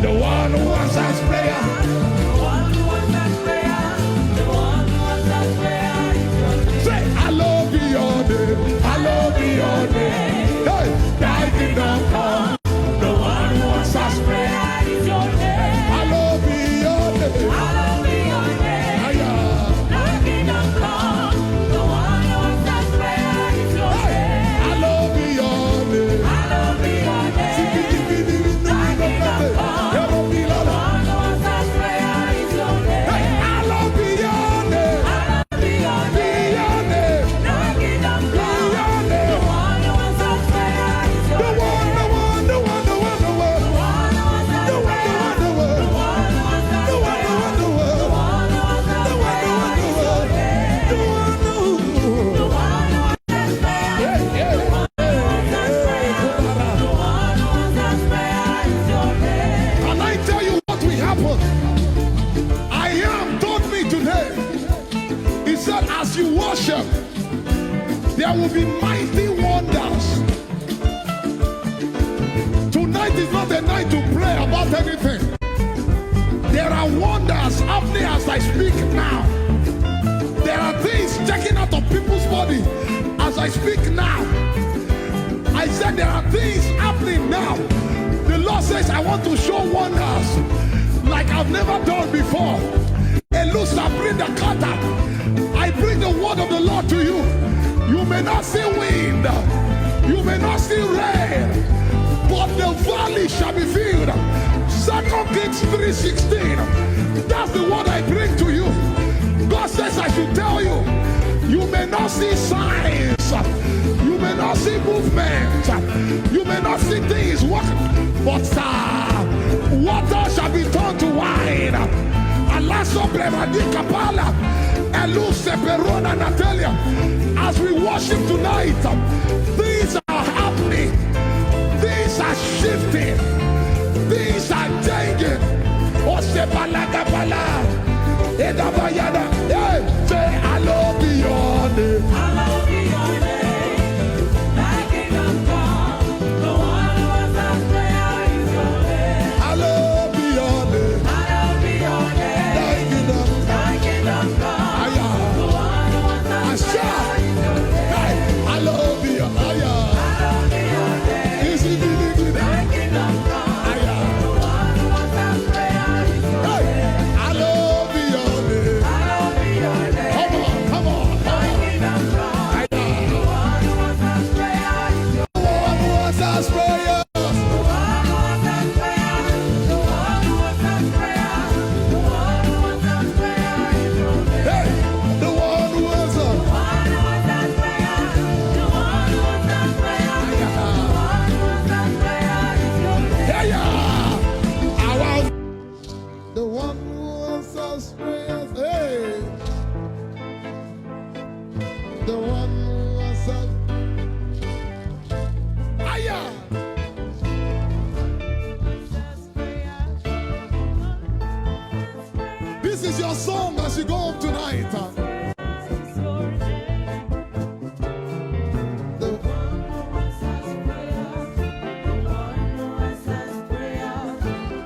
The one who answers prayer. The one who answers prayer. The one who answers prayer. Say, hallowed be your name. Hallowed be your name. Hey, thy kingdom come. The one who answers prayer is your name. Hallowed be your name. Hallowed be your name. Thy kingdom come. The one who answers prayer is your name. Hallowed be your name. Hallowed be your name. Thy kingdom come. There will be mighty wonders. Tonight is not a night to pray about anything. There are wonders happening as I speak now. There are things checking out of people's body as I speak now. I said there are things happening now. The Lord says I want to show wonders like I've never done before. Elusa, bring the cutter. I bring the word of the Lord to you. You may not see wind, you may not see rain, but the valley shall be filled. 2 Kings 3:16. That's the word I bring to you. God says I should tell you, you may not see signs, you may not see movement, you may not see things working, but water shall be turned to wine. As we worship tonight, things are happening, things are shifting, things are changing. Say, hallowed be your name. Hallowed be your name. Thy kingdom come. The one who answers prayer is your name. Hallowed be your name. Hallowed be your name. Thy kingdom come. The one who answers prayer is your name. Hallowed be your name. Hallowed be your name. Thy kingdom come. The one who answers prayer is your name. Hallowed be your name. Hallowed be your name. Come on. Thy kingdom come. The one who answers prayer is your name. The one who answers prayer. The one who answers prayer. The one who answers prayer. The one who answers prayer is your name. Hey, the one who answers. The one who answers prayer. The one who answers prayer. The one who answers prayer is your name. Yeah. The one who answers prayers. Hey. The one who answers. This is your song as you go home tonight. The one who answers prayer. The one who answers prayer.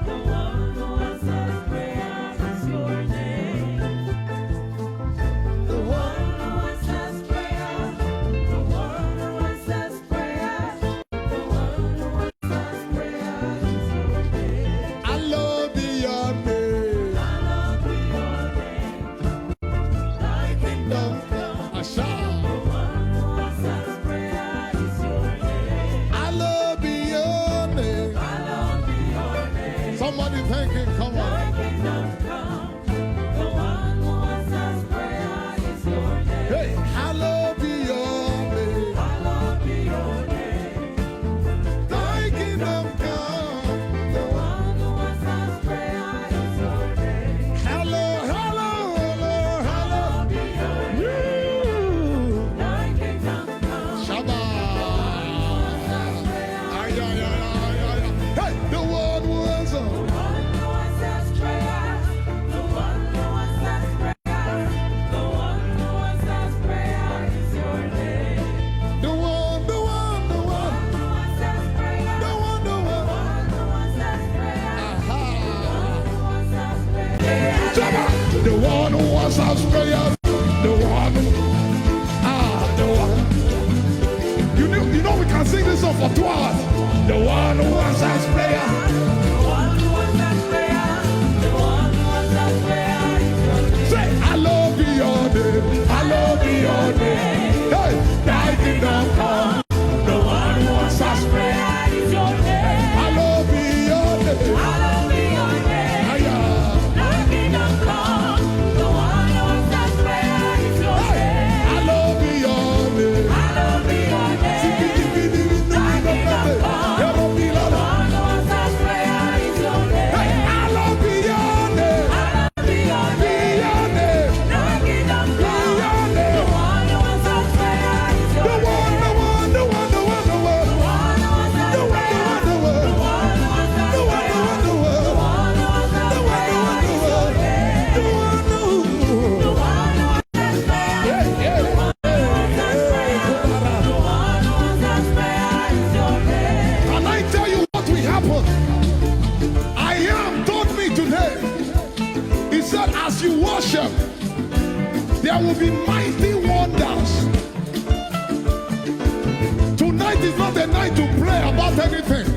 The one who answers prayer is your name. The one who answers prayer. for 2 hours. The one who answers prayer. Say, hallowed be your name. Hallowed be your name. Hey, thy kingdom come. The one who answers prayer is your name. Hallowed be your name. Hallowed be your name. Thy kingdom come. The one who answers prayer is your name. Hallowed be your name. Hallowed be your name. Thy kingdom come. The one who answers prayer is your name. Hey, hallowed be your name. Hallowed be your name. Thy kingdom come. The one who answers prayer is your name. As you worship, there will be mighty wonders. Tonight is not a night to pray about anything.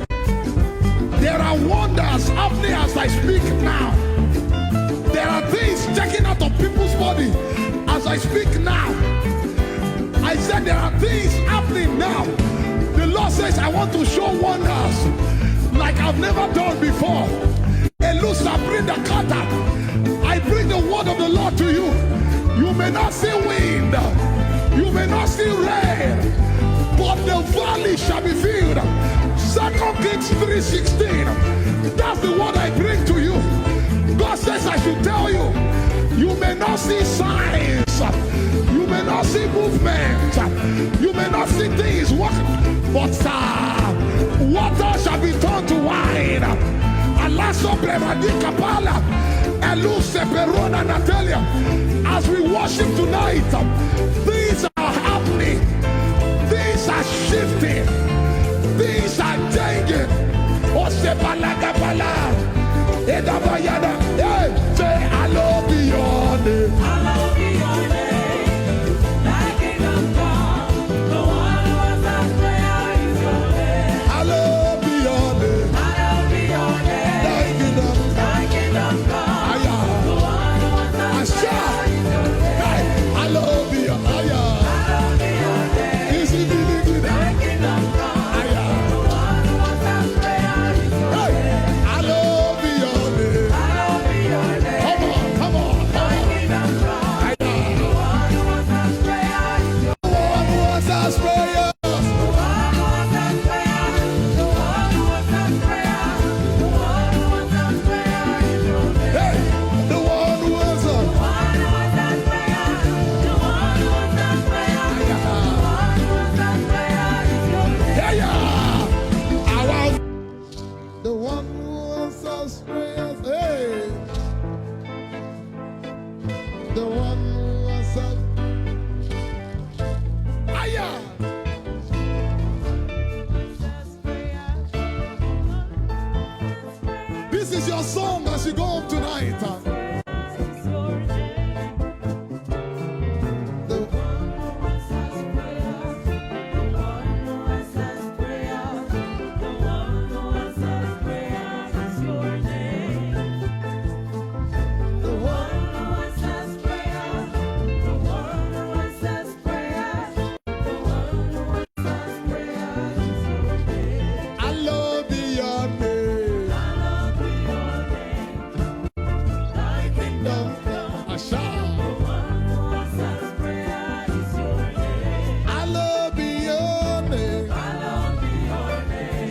There are wonders happening as I speak now. There are things checking out of people's body as I speak now. I said there are things happening now. The Lord says I want to show wonders like I've never done before. Elusa, bring the cutter. I bring the word of the Lord to you. You may not see wind, you may not see rain, but the valley shall be filled. 2 Kings 3:16. That's the word I bring to you. God says I should tell you, you may not see signs, you may not see movement, you may not see things working, but water shall be turned to wine. Alaso Bremadika Pala. As we worship tonight, things are happening, things are shifting, things are changing. Say, hallowed be your name. Hallowed be your name. Thy kingdom come. The one who answers prayer is your name. Hallowed be your name. Hallowed be your name. Thy kingdom come. This is your song as you go home tonight.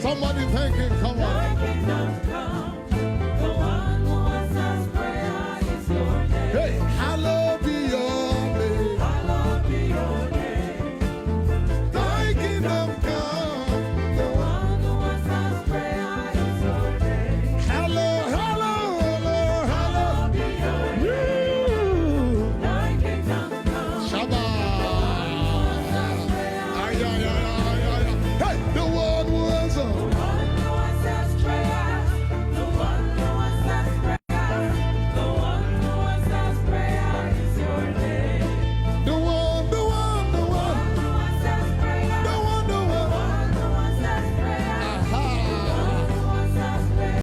Somebody thank him.